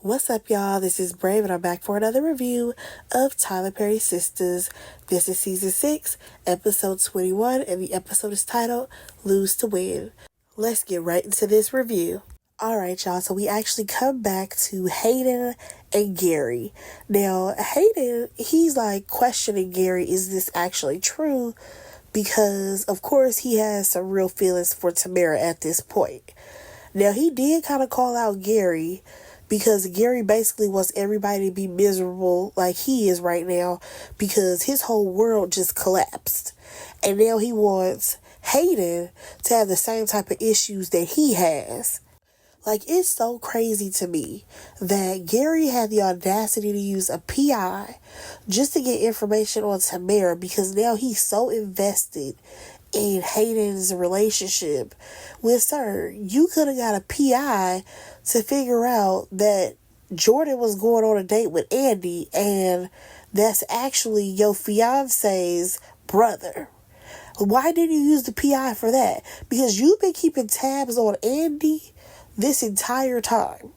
What's up, y'all? This is Brave, and I'm back for another review of Tyler Perry's Sistas. This is season 6, episode 21, and the episode is titled Lose to Win. Let's get right into this review. Alright, y'all, so we actually come back to Hayden and Gary. Now, Hayden, he's like questioning Gary, is this actually true? Because, of course, he has some real feelings for Tamara at this point. Now, he did kind of call out Gary, because Gary basically wants everybody to be miserable like he is right now because his whole world just collapsed. And now he wants Hayden to have the same type of issues that he has. Like, it's so crazy to me that Gary had the audacity to use a PI just to get information on Tamara because now he's so invested in Hayden's relationship with Sir. You could have got a PI to figure out that Jordan was going on a date with Andy and that's actually your fiance's brother. Why didn't you use the PI for that? Because you've been keeping tabs on Andy this entire time.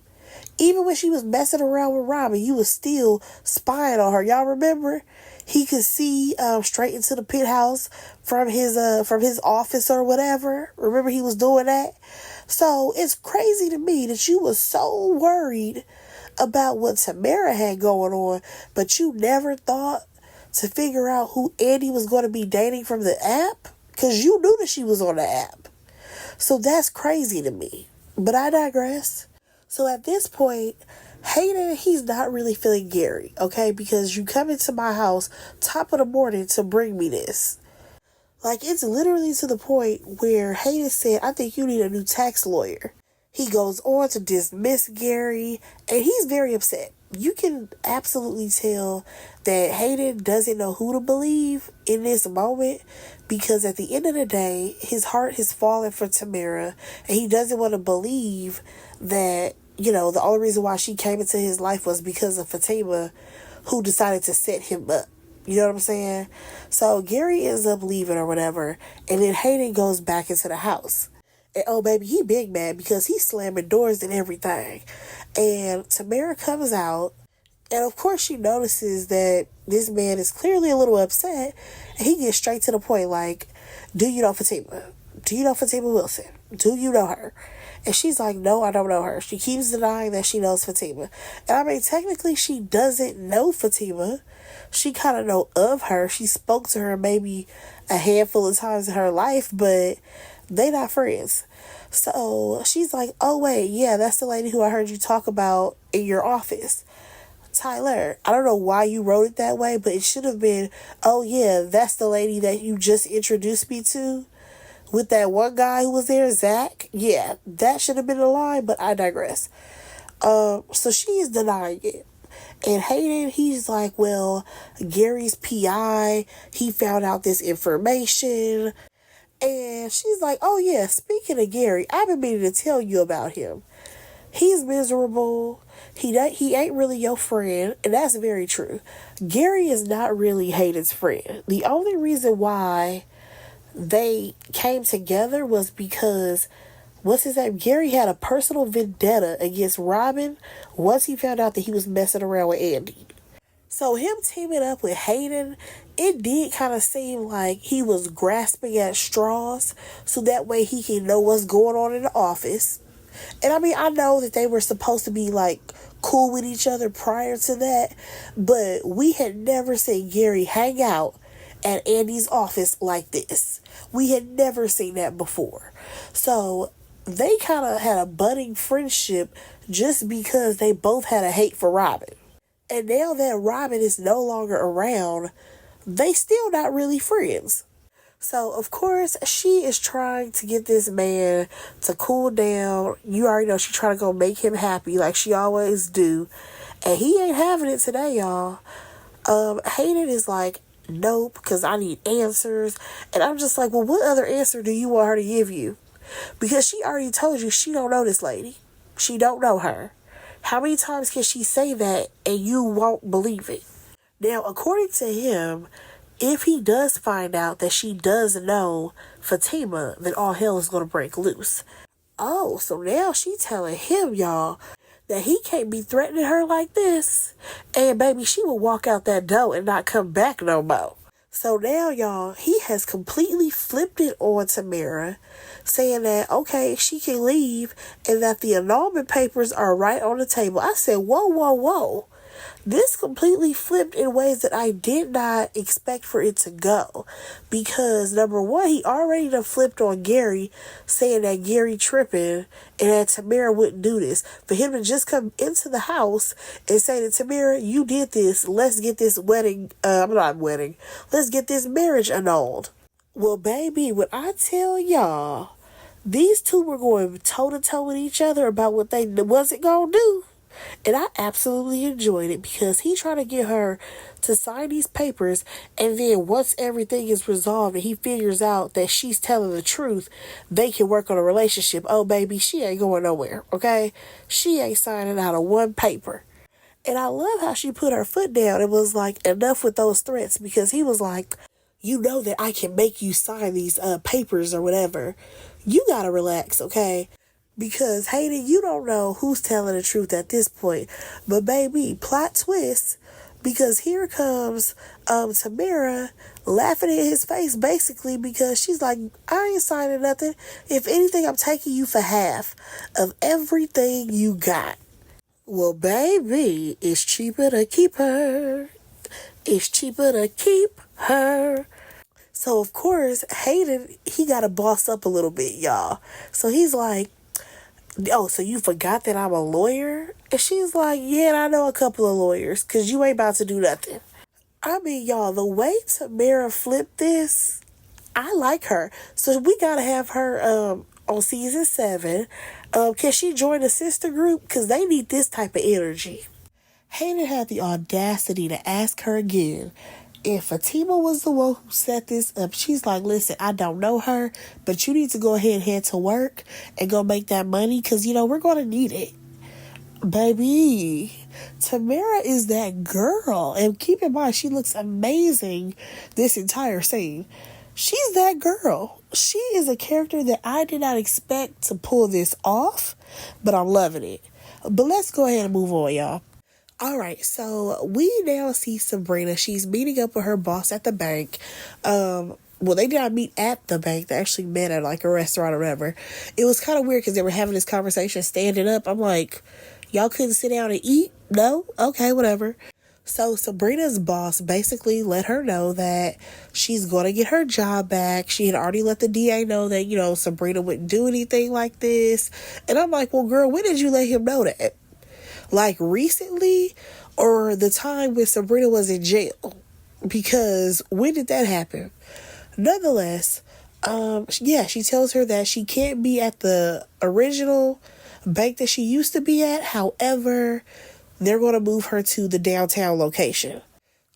Even when she was messing around with Robin, you was still spying on her. Y'all remember? He could see straight into the penthouse from his office or whatever. Remember he was doing that? So it's crazy to me that you was so worried about what Tamara had going on, but you never thought to figure out who Andy was going to be dating from the app? Because you knew that she was on the app. So that's crazy to me. But I digress. So at this point, Hayden, he's not really feeling Gary, okay? Because you come into my house top of the morning to bring me this. Like, it's literally to the point where Hayden said, I think you need a new tax lawyer. He goes on to dismiss Gary, and he's very upset. You can absolutely tell that Hayden doesn't know who to believe in this moment because at the end of the day, his heart has fallen for Tamara, and he doesn't want to believe that, you know, the only reason why she came into his life was because of Fatima, who decided to set him up. You know what I'm saying? So Gary ends up leaving or whatever, and then Hayden goes back into the house. And oh baby, he big mad because he's slamming doors and everything. And Tamara comes out, and of course she notices that this man is clearly a little upset, and he gets straight to the point like, do you know Fatima? Do you know Fatima Wilson? Do you know her? And she's like, no, I don't know her. She keeps denying that she knows Fatima. And I mean, technically she doesn't know Fatima. She kind of know of her. She spoke to her maybe a handful of times in her life, but they not friends. So she's like, oh wait, yeah, that's the lady who I heard you talk about in your office. Tyler, I don't know why you wrote it that way, but it should have been, oh yeah, that's the lady that you just introduced me to with that one guy who was there, Zach. Yeah, that should have been the line, but I digress. So she's denying it. And Hayden, he's like, well, Gary's PI, he found out this information. And she's like, oh yeah, speaking of Gary, I've been meaning to tell you about him. He's miserable. He ain't really your friend, and that's very true. Gary is not really Hayden's friend. The only reason why they came together was because, what's his name? Gary had a personal vendetta against Robin once he found out that he was messing around with Andy. So him teaming up with Hayden, it did kind of seem like he was grasping at straws so that way he can know what's going on in the office. And I mean, I know that they were supposed to be like cool with each other prior to that, but we had never seen Gary hang out at Andy's office like this. We had never seen that before. So they kind of had a budding friendship just because they both had a hate for Robin. And now that Robin is no longer around, they still not really friends. So, of course, she is trying to get this man to cool down. You already know she's trying to go make him happy like she always do. And he ain't having it today, y'all. Hayden is like, nope, because I need answers. And I'm just like, well, what other answer do you want her to give you? Because she already told you she don't know this lady. She don't know her. How many times can she say that and you won't believe it? Now, according to him, if he does find out that she does know Fatima, then all hell is going to break loose. Oh, so now she telling him, y'all, that he can't be threatening her like this. And baby, she will walk out that door and not come back no more. So now, y'all, he has completely flipped it on Tamara, saying that, okay, she can leave and that the annulment papers are right on the table. I said, whoa, whoa, whoa. This completely flipped in ways that I did not expect for it to go. Because, number one, he already done flipped on Gary, saying that Gary tripping and that Tamara wouldn't do this. For him to just come into the house and say to Tamara, you did this, let's get this let's get this marriage annulled. Well, baby, when I tell y'all, these two were going toe-to-toe with each other about what they wasn't gonna do. And I absolutely enjoyed it because he tried to get her to sign these papers, and then once everything is resolved and he figures out that she's telling the truth, they can work on a relationship. Oh, baby, she ain't going nowhere, okay? She ain't signing out of one paper. And I love how she put her foot down and was like, enough with those threats, because he was like, you know that I can make you sign these papers or whatever. You gotta relax, okay? Because, Hayden, you don't know who's telling the truth at this point. But, baby, plot twist. Because here comes Tamara laughing in his face, basically, because she's like, I ain't signing nothing. If anything, I'm taking you for half of everything you got. Well, baby, it's cheaper to keep her. It's cheaper to keep her. So, of course, Hayden, he got to boss up a little bit, y'all. So he's like, oh, so you forgot that I'm a lawyer? And she's like, yeah, and I know a couple of lawyers, because you ain't about to do nothing. I mean, y'all, the way Tamara flipped this, I like her. So we got to have her on season 7. Can she join the sister group? Because they need this type of energy. Hayden had the audacity to ask her again if Fatima was the one who set this up. She's like, listen, I don't know her, but you need to go ahead and head to work and go make that money because, we're going to need it. Baby, Tamara is that girl. And keep in mind, she looks amazing this entire scene. She's that girl. She is a character that I did not expect to pull this off, but I'm loving it. But let's go ahead and move on, y'all. All right, so we now see Sabrina. She's meeting up with her boss at the bank. Well, they did not meet at the bank. They actually met at like a restaurant or whatever. It was kind of weird because they were having this conversation standing up. I'm like, y'all couldn't sit down and eat? No? Okay, whatever. So Sabrina's boss basically let her know that she's going to get her job back. She had already let the DA know that, Sabrina wouldn't do anything like this. And I'm like, well, girl, when did you let him know that? Like recently or the time when Sabrina was in jail? Because when did that happen? Nonetheless, she tells her that she can't be at the original bank that she used to be at. However, they're going to move her to the downtown location.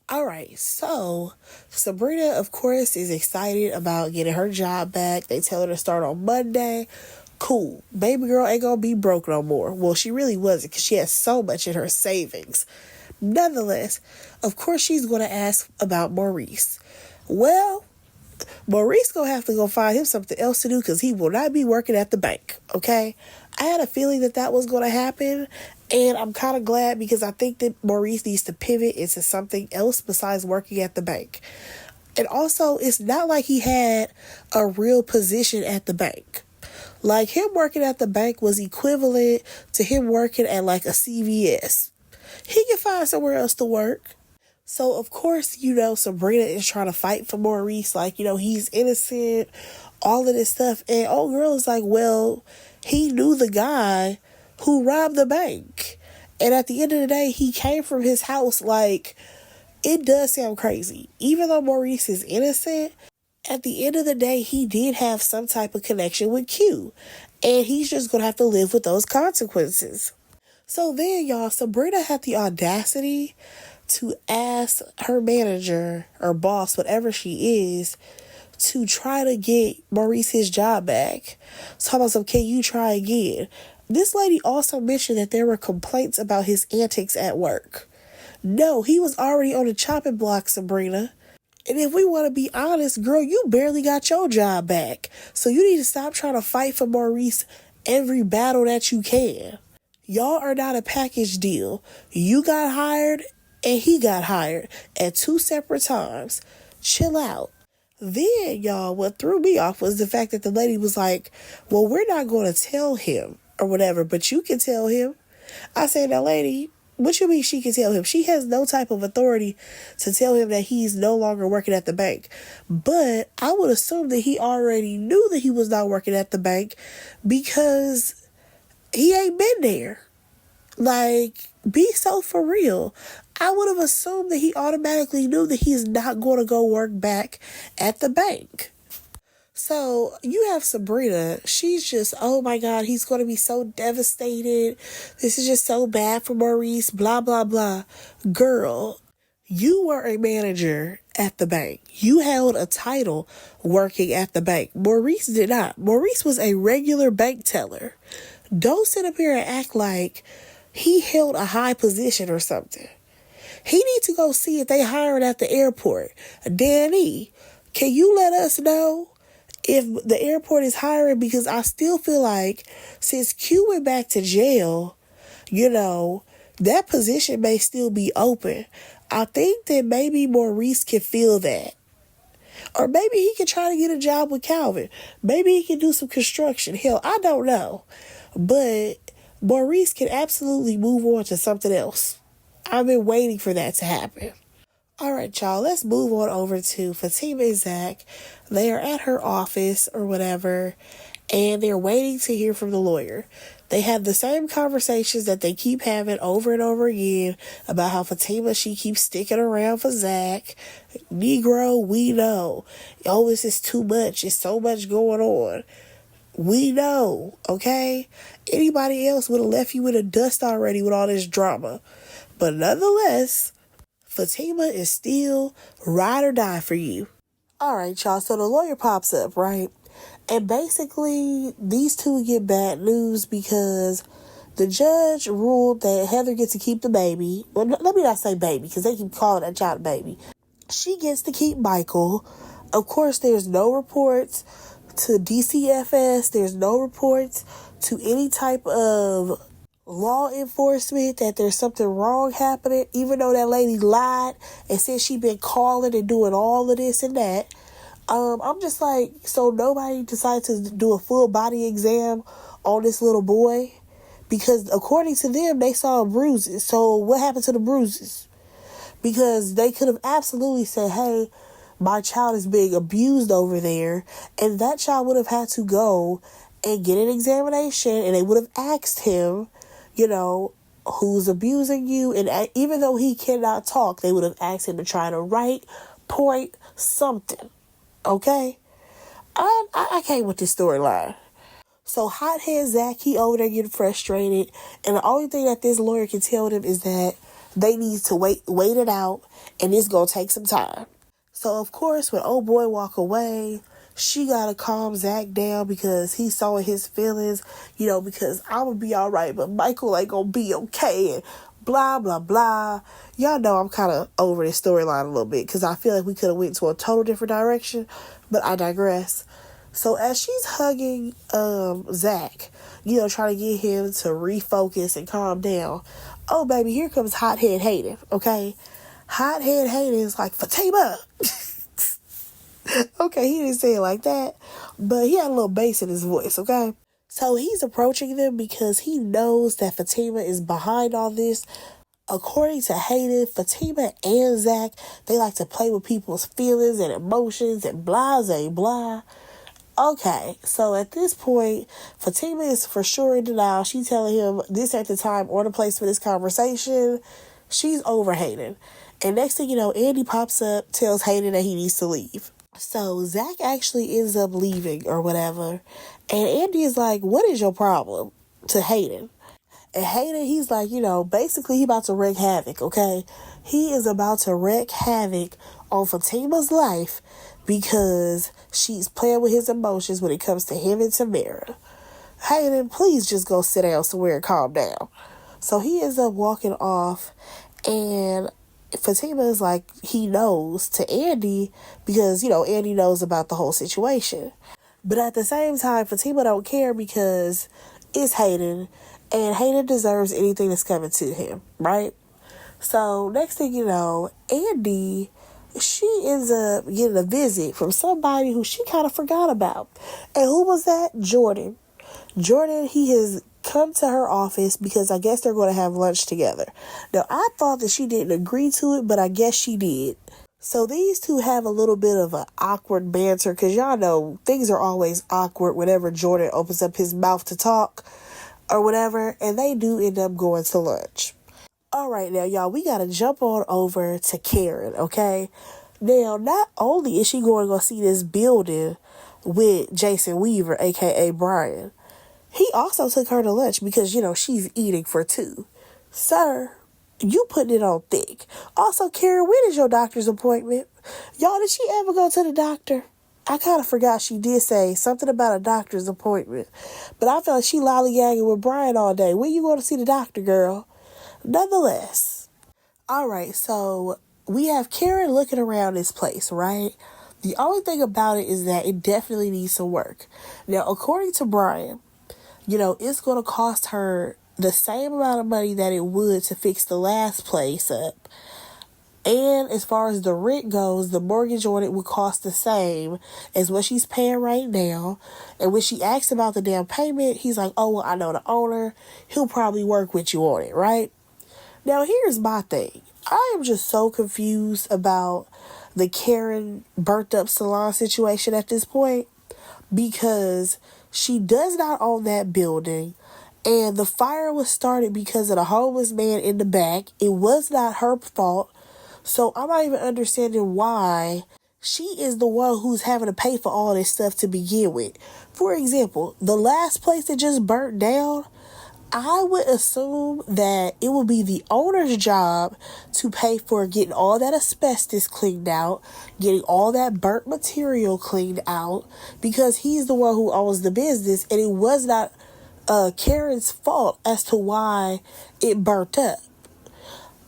All right, so Sabrina, of course, is excited about getting her job back. They tell her to start on Monday. Cool. Baby girl ain't gonna be broke no more. Well, she really wasn't because she has so much in her savings. Nonetheless, of course, she's going to ask about Maurice. Well, Maurice gonna have to go find him something else to do because he will not be working at the bank, okay? I had a feeling that was going to happen, and I'm kind of glad because I think that Maurice needs to pivot into something else besides working at the bank. And also, it's not like he had a real position at the bank. Like, him working at the bank was equivalent to him working at, like, a CVS. He can find somewhere else to work. So, of course, Sabrina is trying to fight for Maurice. Like, he's innocent, all of this stuff. And old girl is like, well, he knew the guy who robbed the bank. And at the end of the day, he came from his house. Like, it does sound crazy. Even though Maurice is innocent, at the end of the day, he did have some type of connection with Q. And he's just going to have to live with those consequences. So then, y'all, Sabrina had the audacity to ask her manager or boss, whatever she is, to try to get Maurice his job back. So I was like, can you try again? This lady also mentioned that there were complaints about his antics at work. No, he was already on the chopping block, Sabrina. And if we want to be honest, girl, you barely got your job back. So you need to stop trying to fight for Maurice every battle that you can. Y'all are not a package deal. You got hired and he got hired at two separate times. Chill out. Then, y'all, what threw me off was the fact that the lady was like, well, we're not going to tell him or whatever, but you can tell him. I said, now, lady, what you mean she can tell him? She has no type of authority to tell him that he's no longer working at the bank. But I would assume that he already knew that he was not working at the bank because he ain't been there. Like, be so for real. I would have assumed that he automatically knew that he's not going to go work back at the bank. So you have Sabrina. She's just, oh my God, he's going to be so devastated. This is just so bad for Maurice, blah, blah, blah. Girl, you were a manager at the bank. You held a title working at the bank. Maurice did not. Maurice was a regular bank teller. Don't sit up here and act like he held a high position or something. He needs to go see if they hiring at the airport. Danny, can you let us know if the airport is hiring? Because I still feel like since Q went back to jail, that position may still be open. I think that maybe Maurice can feel that. Or maybe he can try to get a job with Calvin. Maybe he can do some construction. Hell, I don't know. But Maurice can absolutely move on to something else. I've been waiting for that to happen. All right, y'all, let's move on over to Fatima and Zach. They are at her office or whatever, and they're waiting to hear from the lawyer. They have the same conversations that they keep having over and over again about how Fatima, she keeps sticking around for Zach. Negro, we know. Oh, this is too much. It's so much going on. We know, okay? Anybody else would have left you in the dust already with all this drama. But nonetheless, Fatima is still ride or die for you. All right, y'all. So the lawyer pops up, right? And basically, these two get bad news because the judge ruled that Heather gets to keep the baby. Well, let me not say baby because they keep calling that child a baby. She gets to keep Michael. Of course, there's no reports to DCFS. There's no reports to any type of law enforcement that there's something wrong happening, even though that lady lied and said she been calling and doing all of this and that. I'm just like, so nobody decided to do a full body exam on this little boy? Because according to them, they saw bruises. So what happened to the bruises? Because they could have absolutely said, hey, my child is being abused over there, and that child would have had to go and get an examination, and they would have asked him, who's abusing you? And even though he cannot talk, they would have asked him to try to write, point, something. Okay? I can't with this storyline. So hothead Zach, he over there getting frustrated, and the only thing that this lawyer can tell them is that they need to wait it out, and it's gonna take some time. So of course, when old boy walk away, she gotta calm Zach down because he's showing his feelings, because I'm gonna be all right, but Michael ain't gonna be okay, and blah, blah, blah. Y'all know I'm kind of over this storyline a little bit because I feel like we could have went to a total different direction, but I digress. So as she's hugging Zach, trying to get him to refocus and calm down, oh, baby, here comes Hothead Hayden, okay? Hothead Hayden is like, Fatima! Okay, he didn't say it like that, but he had a little bass in his voice, okay? So he's approaching them because he knows that Fatima is behind all this. According to Hayden, Fatima and Zach, they like to play with people's feelings and emotions and blah, blah. Okay, so at this point, Fatima is for sure in denial. She's telling him this ain't the time or the place for this conversation. She's over Hayden. And next thing you know, Andy pops up, tells Hayden that he needs to leave. So Zach actually ends up leaving or whatever. And Andy is like, what is your problem? To Hayden. And Hayden, he's like, basically he about to wreak havoc, okay? He is about to wreak havoc on Fatima's life because she's playing with his emotions when it comes to him and Tamara. Hayden, please just go sit down somewhere and calm down. So he ends up walking off, and Fatima is like, he knows to Andy because, Andy knows about the whole situation. But at the same time, Fatima don't care because it's Hayden, And Hayden deserves anything that's coming to him, right? So next thing you know, Andy, she ends up getting a visit from somebody who she kind of forgot about. And who was that? Jordan. Jordan, he has come to her office because I guess they're going to have lunch together. Now, I thought that she didn't agree to it, but I guess she did. So these two have a little bit of an awkward banter because y'all know things are always awkward whenever Jordan opens up his mouth to talk or whatever. And they do end up going to lunch. All right, now, y'all, we got to jump on over to Karen, okay? Now, not only is she going to go see this building with Jason Weaver, a.k.a. Brian, he also took her to lunch because, she's eating for two. Sir, you putting it on thick. Also, Karen, when is your doctor's appointment? Y'all, did she ever go to the doctor? I kind of forgot she did say something about a doctor's appointment. But I felt like she lollygagging with Brian all day. When you going to see the doctor, girl? Nonetheless, all right, so we have Karen looking around this place, right? The only thing about it is that it definitely needs some work. Now, according to Brian, it's going to cost her the same amount of money that it would to fix the last place up. And as far as the rent goes, the mortgage on it would cost the same as what she's paying right now. And when she asks about the down payment, he's like, oh, well, I know the owner. He'll probably work with you on it, right? Now, here's my thing. I am just so confused about the Karen burnt up salon situation at this point because she does not own that building. And the fire was started because of the homeless man in the back. It was not her fault. So I'm not even understanding why she is the one who's having to pay for all this stuff to begin with. For example, the last place that just burnt down, I would assume that it will be the owner's job to pay for getting all that asbestos cleaned out, getting all that burnt material cleaned out, because he's the one who owns the business, and it was not Karen's fault as to why it burnt up.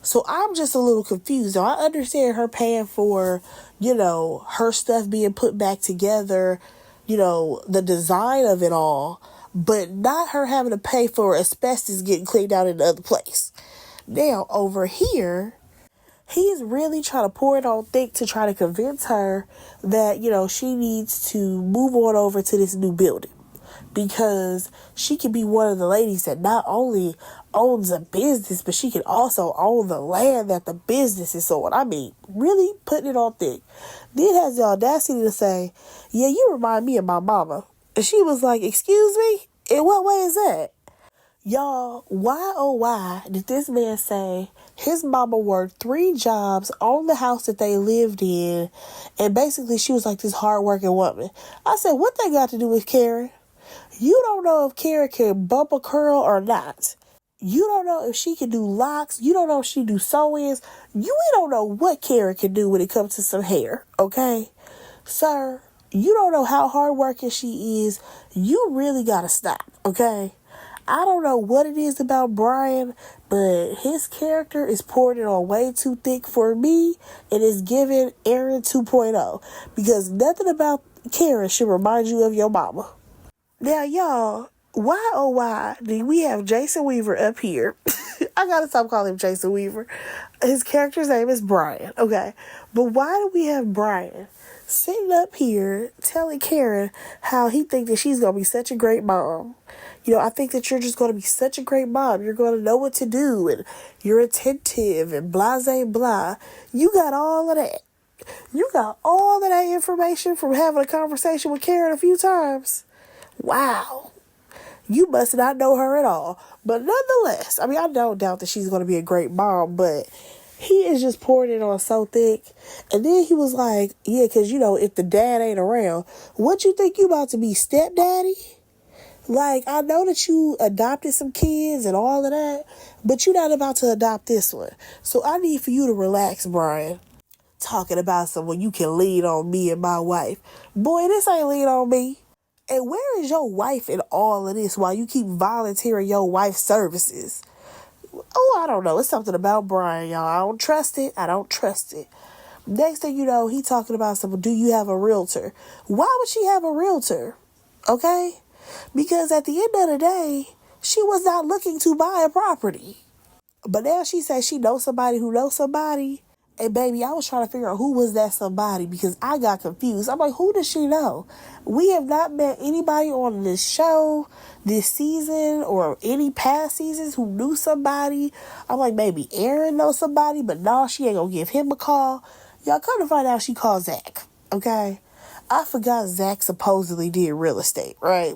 So I'm just a little confused. Now, I understand her paying for, her stuff being put back together, the design of it all, but not her having to pay for asbestos getting cleaned out in the other place. Now, over here, he's really trying to pour it on thick to try to convince her that, she needs to move on over to this new building. Because she could be one of the ladies that not only owns a business, but she can also own the land that the business is on. I mean, really putting it on thick. Then has the audacity to say, yeah, you remind me of my mama. And she was like, excuse me? In what way is that? Y'all, why oh why did this man say his mama worked 3 jobs on the house that they lived in, and basically she was like this hardworking woman? I said, what they got to do with Karen? You don't know if Karen can bump a curl or not. You don't know if she can do locks. You don't know if she do sew-ins. We don't know what Karen can do when it comes to some hair, okay? Sir, you don't know how hardworking she is. You really gotta stop, okay? I don't know what it is about Brian, but his character is poured it on way too thick for me, and it's giving Aaron 2.0, because nothing about Karen should remind you of your mama. Now, y'all, why oh why did we have Jason Weaver up here? I gotta stop calling him Jason Weaver. His character's name is Brian, okay? But why do we have Brian sitting up here telling Karen how he thinks that she's gonna be such a great mom? I think that you're just gonna be such a great mom. You're gonna know what to do, and you're attentive, and blah, blah, blah. You got all of that. You got all of that information from having a conversation with Karen a few times. Wow. You must not know her at all. But nonetheless, I mean, I don't doubt that she's going to be a great mom, but he is just pouring it on so thick. And then he was like, yeah, because, if the dad ain't around, what you think you about to be, stepdaddy? Like, I know that you adopted some kids and all of that, but you're not about to adopt this one. So I need for you to relax, Brian. Talking about someone you can lean on me and my wife. Boy, this ain't lean on me. And where is your wife in all of this while you keep volunteering your wife's services? Oh, I don't know. It's something about Brian, y'all. I don't trust it. Next thing you know, he talking about someone, do you have a realtor? Why would she have a realtor? Okay? Because at the end of the day, She was not looking to buy a property. But now she says she knows somebody who knows somebody. And baby, I was trying to figure out who was that somebody because I got confused. I'm like, who does she know? We have not met anybody on this show this season or any past seasons who knew somebody. I'm like, maybe Aaron knows somebody, but no, she ain't gonna give him a call. Y'all come to find out she called Zach, okay? I forgot Zach supposedly did real estate, right?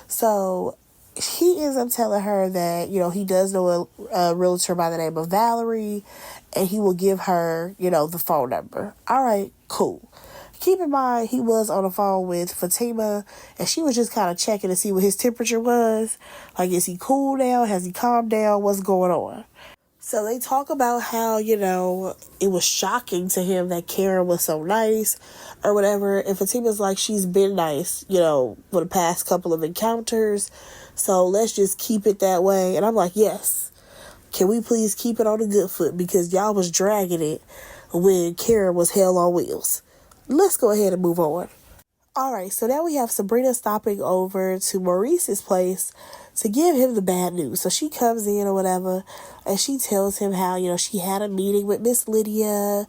So he ends up telling her that, he does know a realtor by the name of Valerie, and he will give her, the phone number. All right, cool. Keep in mind, he was on the phone with Fatima, and she was just kind of checking to see what his temperature was. Like, is he cool now? Has he calmed down? What's going on? So they talk about how, it was shocking to him that Karen was so nice or whatever. And Fatima's like, she's been nice, for the past couple of encounters. So let's just keep it that way. And I'm like, yes. Can we please keep it on a good foot? Because y'all was dragging it when Karen was hell on wheels. Let's go ahead and move on. All right, so now we have Sabrina stopping over to Maurice's place to give him the bad news. So she comes in or whatever, and she tells him how, she had a meeting with Miss Lydia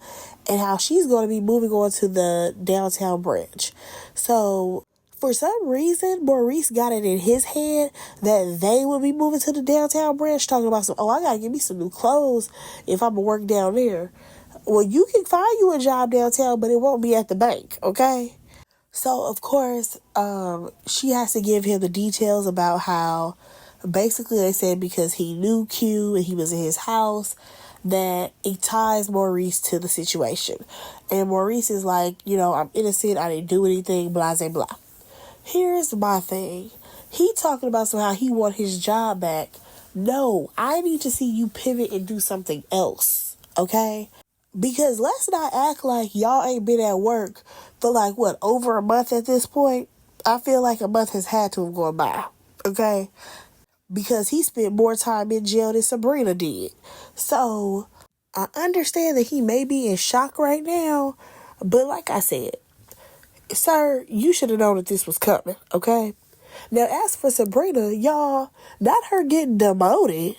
and how she's going to be moving on to the downtown branch. So for some reason, Maurice got it in his head that they would be moving to the downtown branch, talking about I got to get me some new clothes if I'm going to work down there. Well, you can find you a job downtown, but it won't be at the bank, okay? So, of course, she has to give him the details about how basically they said because he knew Q and he was in his house that it ties Maurice to the situation. And Maurice is like, I'm innocent, I didn't do anything, blah, blah, blah. Here's my thing. He talking about somehow he want his job back. No, I need to see you pivot and do something else, okay? Because let's not act like y'all ain't been at work for over a month at this point. I feel like a month has had to have gone by, okay? Because he spent more time in jail than Sabrina did. So, I understand that he may be in shock right now, but like I said, sir, you should have known that this was coming, okay? Now, as for Sabrina, y'all, not her getting demoted.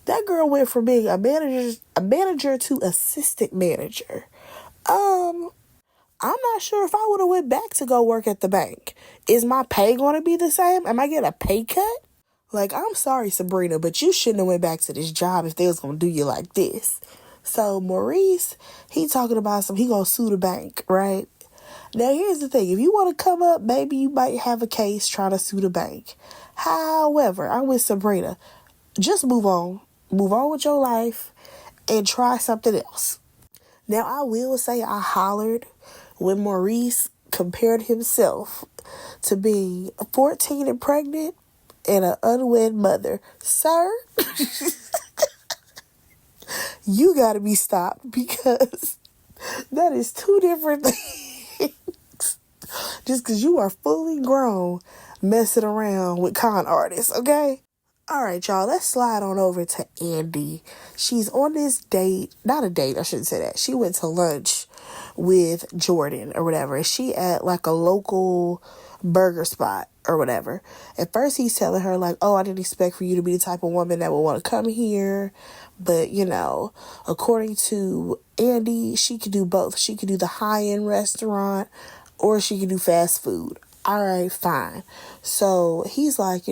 That girl went from being a manager to assistant manager. I'm not sure if I would have went back to go work at the bank. Is my pay going to be the same? Am I getting a pay cut? I'm sorry, Sabrina, but you shouldn't have went back to this job if they was going to do you like this. So, Maurice, he talking about he going to sue the bank, right? Now, here's the thing. If you want to come up, maybe you might have a case trying to sue the bank. However, I'm with Sabrina. Just move on. Move on with your life and try something else. Now, I will say I hollered when Maurice compared himself to being 14 and pregnant and an unwed mother. Sir, you got to be stopped because that is two different things. Just because you are fully grown messing around with con artists, okay? All right, y'all, let's slide on over to Andy. She's on this date. Not a date, I shouldn't say that. She went to lunch with Jordan or whatever. And she at a local burger spot or whatever. At first, he's telling her oh, I didn't expect for you to be the type of woman that would want to come here. But, according to Andy, she could do both. She could do the high-end restaurant or she could do fast food. All right, fine. So he's like,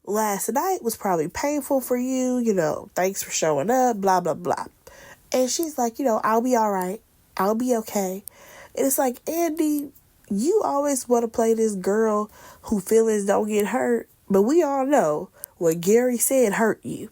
last night was probably painful for you, thanks for showing up, blah, blah, blah. And she's like, I'll be all right. I'll be okay. And it's like, Andy, you always want to play this girl who feelings don't get hurt. But we all know what Gary said hurt you.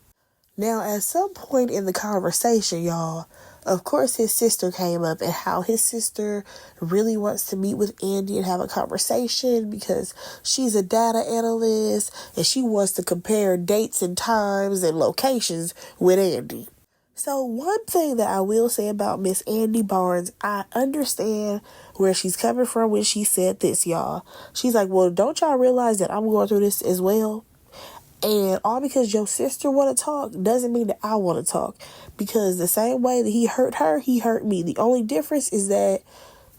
Now, at some point in the conversation, y'all, of course his sister came up and how his sister really wants to meet with Andy and have a conversation because she's a data analyst and she wants to compare dates and times and locations with Andy. So one thing that I will say about Miss Andy Barnes, I understand where she's coming from when she said this, y'all. She's like, well, don't y'all realize that I'm going through this as well? And all because your sister want to talk doesn't mean that I want to talk. Because the same way that he hurt her, he hurt me. The only difference is that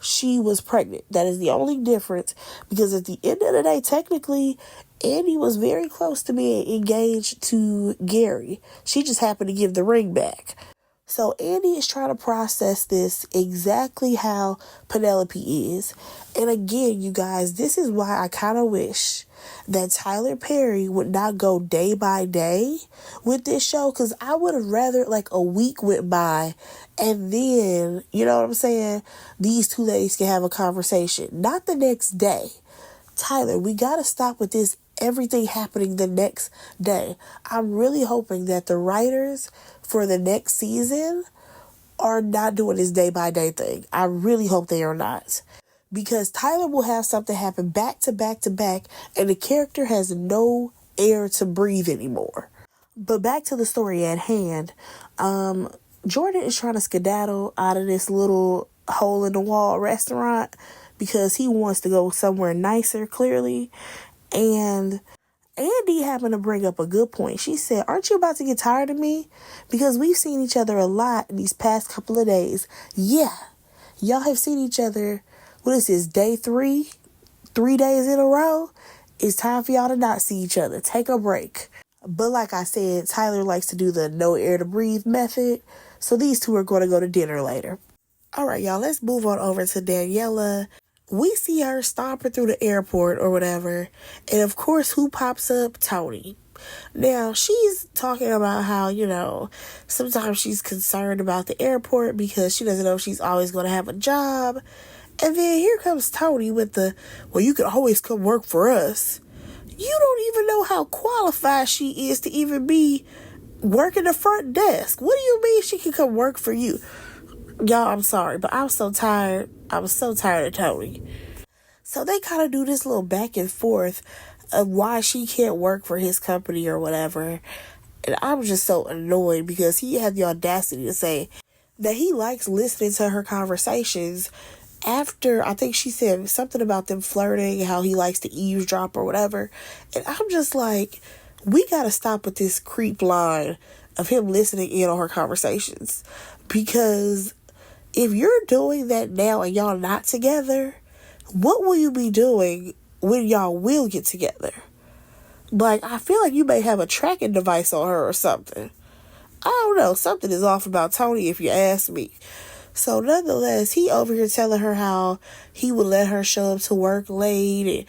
she was pregnant. That is the only difference, because at the end of the day, technically, Andy was very close to being engaged to Gary. She just happened to give the ring back. So Andy is trying to process this exactly how Penelope is. And again, you guys, this is why I kind of wish that Tyler Perry would not go day by day with this show, because I would have rather like a week went by and then, you know what I'm saying, these two ladies can have a conversation, not the next day. Tyler, we got to stop with this everything happening the next day. I'm really hoping that the writers for the next season are not doing this day by day thing. I really hope they are not. Because Tyler will have something happen back to back to back, and the character has no air to breathe anymore. But back to the story at hand. Jordan is trying to skedaddle out of this little hole in the wall restaurant because he wants to go somewhere nicer, clearly. And Andy happened to bring up a good point. She said, aren't you about to get tired of me? Because we've seen each other a lot in these past couple of days. Yeah, y'all have seen each other. What is this, day 3? 3 days in a row? It's time for y'all to not see each other. Take a break. But like I said, Tyler likes to do the no air to breathe method. So these two are going to go to dinner later. All right, y'all, let's move on over to Daniela. We see her stomping through the airport or whatever. And of course, who pops up? Tony. Now, she's talking about how, sometimes she's concerned about the airport because she doesn't know if she's always going to have a job. And then here comes Tony with well, you can always come work for us. You don't even know how qualified she is to even be working the front desk. What do you mean she can come work for you? Y'all, I'm sorry, but I'm so tired. I was so tired of Tony. So they kind of do this little back and forth of why she can't work for his company or whatever. And I'm just so annoyed because he had the audacity to say that he likes listening to her conversations after, I think she said something about them flirting, how he likes to eavesdrop or whatever. And I'm just like, we got to stop with this creep line of him listening in on her conversations. Because if you're doing that now and y'all not together, what will you be doing when y'all will get together? Like, I feel like you may have a tracking device on her or something. I don't know. Something is off about Tony, if you ask me. So nonetheless, he over here telling her how he would let her show up to work late and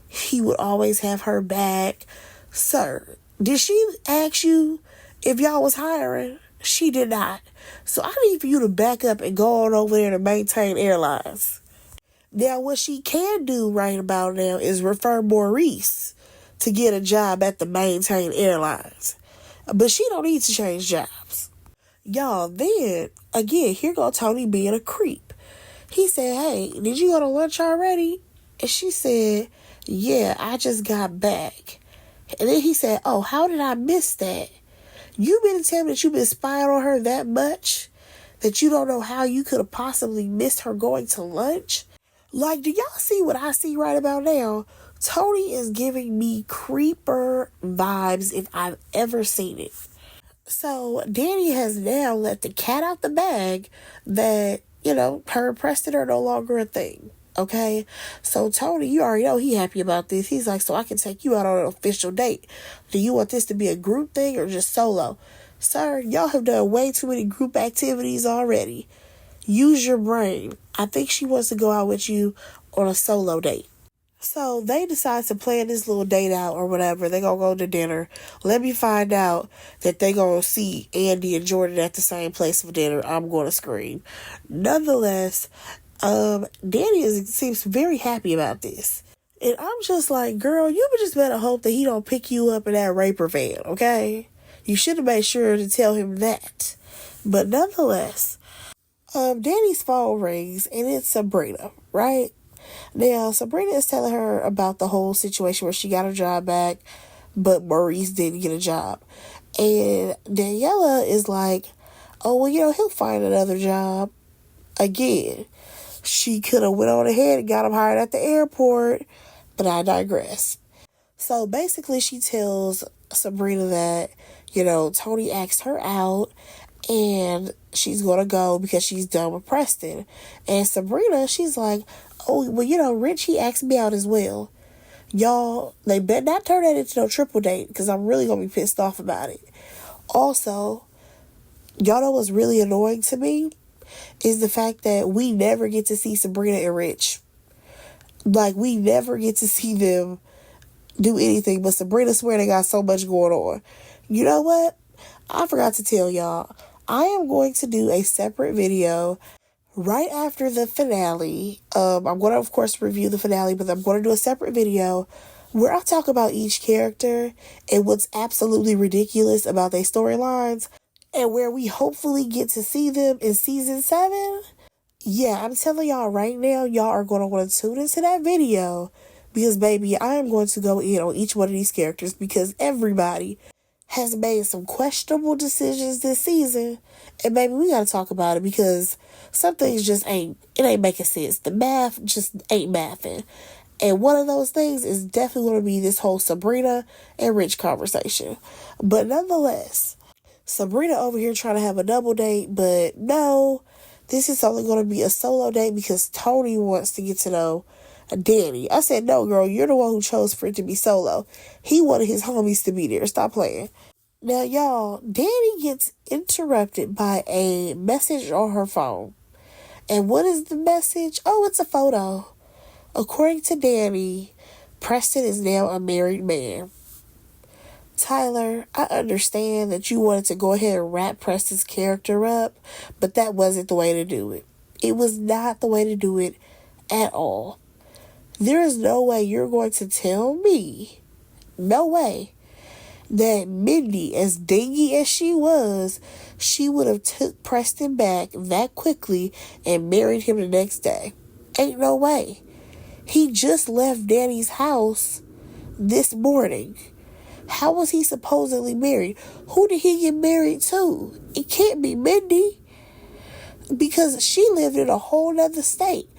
he would always have her back. Sir, did she ask you if y'all was hiring? She did not. So I need for you to back up and go on over there to Maintain Airlines. Now, what she can do right about now is refer Maurice to get a job at the Maintain Airlines. But she don't need to change jobs. Y'all, then, again, here go Tony being a creep. He said, hey, did you go to lunch already? And she said, yeah, I just got back. And then he said, oh, how did I miss that? You mean to tell me that you've been spying on her that much that you don't know how you could have possibly missed her going to lunch? Like, do y'all see what I see right about now? Tony is giving me creeper vibes if I've ever seen it. So Danny has now let the cat out the bag that, her and Preston are no longer a thing. Okay? So Tony, you already know he happy about this. He's like, so I can take you out on an official date. Do you want this to be a group thing or just solo? Sir, y'all have done way too many group activities already. Use your brain. I think she wants to go out with you on a solo date. So they decide to plan this little date out or whatever. They gonna go to dinner. Let me find out that they gonna see Andy and Jordan at the same place for dinner. I'm gonna scream. Nonetheless, Danny seems very happy about this. And I'm just like, girl, you just better hope that he don't pick you up in that raper van, okay? You should have made sure to tell him that. But nonetheless, Danny's phone rings and it's Sabrina, right? Now, Sabrina is telling her about the whole situation where she got her job back, but Maurice didn't get a job. And Daniela is like, oh, well, he'll find another job. Again, she could have went on ahead and got him hired at the airport, but I digress. So basically, she tells Sabrina that, Tony asked her out and she's going to go because she's done with Preston. And Sabrina, she's like, oh, well, you know, Rich, he asked me out as well. Y'all, they better not turn that into no triple date because I'm really going to be pissed off about it. Also, y'all know what's really annoying to me is the fact that we never get to see Sabrina and Rich. Like, we never get to see them do anything, but Sabrina swear they got so much going on. You know what? I forgot to tell y'all. I am going to do a separate video right after the finale. I'm going to, of course, review the finale, but I'm going to do a separate video where I talk about each character and what's absolutely ridiculous about their storylines and where we hopefully get to see them in season 7. Yeah, I'm telling y'all right now, y'all are going to want to tune into that video because, baby, I am going to go in on each one of these characters because everybody has made some questionable decisions this season. And, baby, we got to talk about it because some things just ain't making sense. The math just ain't mathing. And one of those things is definitely going to be this whole Sabrina and Rich conversation. But nonetheless, Sabrina over here trying to have a double date, but no, this is only going to be a solo date because Tony wants to get to know Danny. I said, no, girl, you're the one who chose for it to be solo. He wanted his homies to be there. Stop playing. Now, y'all, Danny gets interrupted by a message on her phone. And what is the message? Oh, it's a photo. According to Danny, Preston is now a married man. Tyler, I understand that you wanted to go ahead and wrap Preston's character up, but that wasn't the way to do it. It was not the way to do it at all. There is no way you're going to tell me, no way, that Mindy, as dingy as she was, she would have took Preston back that quickly and married him the next day. Ain't no way. He just left Danny's house this morning. How was he supposedly married? Who did he get married to? It can't be Mindy. Because she lived in a whole nother state.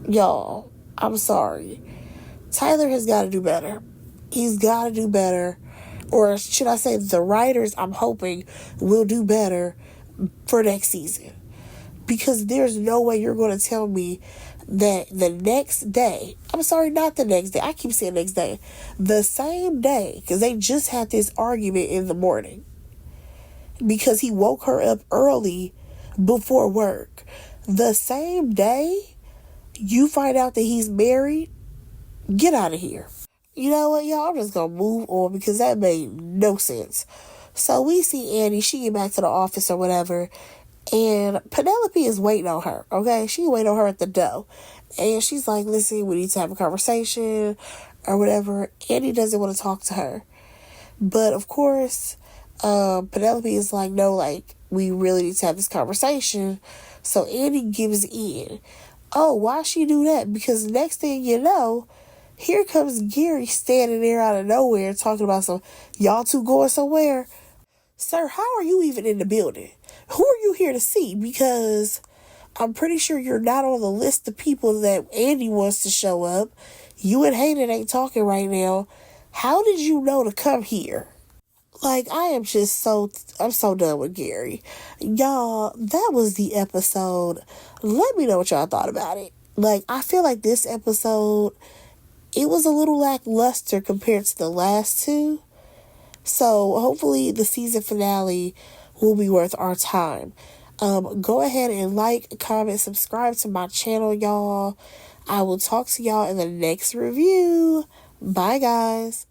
Y'all, I'm sorry. Tyler has got to do better. He's got to do better. Or should I say the writers, I'm hoping, will do better for next season. Because there's no way you're going to tell me that the next day, I'm sorry, not the next day, I keep saying next day, the same day, because they just had this argument in the morning, because he woke her up early before work. The same day you find out that he's married, get out of here. You know what, y'all, I'm just going to move on because that made no sense. So we see Annie, she get back to the office or whatever, and Penelope is waiting on her, okay? She waiting on her at the door. And she's like, listen, we need to have a conversation or whatever. Annie doesn't want to talk to her. But, of course, Penelope is like, no, like, we really need to have this conversation. So Annie gives in. Oh, why she do that? Because next thing you know, here comes Gary standing there out of nowhere talking about y'all two going somewhere. Sir, how are you even in the building? Who are you here to see? Because I'm pretty sure you're not on the list of people that Andy wants to show up. You and Hayden ain't talking right now. How did you know to come here? Like, I'm so done with Gary. Y'all, that was the episode. Let me know what y'all thought about it. Like, I feel like this episode, it was a little lackluster compared to the last two. So hopefully the season finale will be worth our time. Go ahead and like, comment, subscribe to my channel, y'all. I will talk to y'all in the next review. Bye, guys.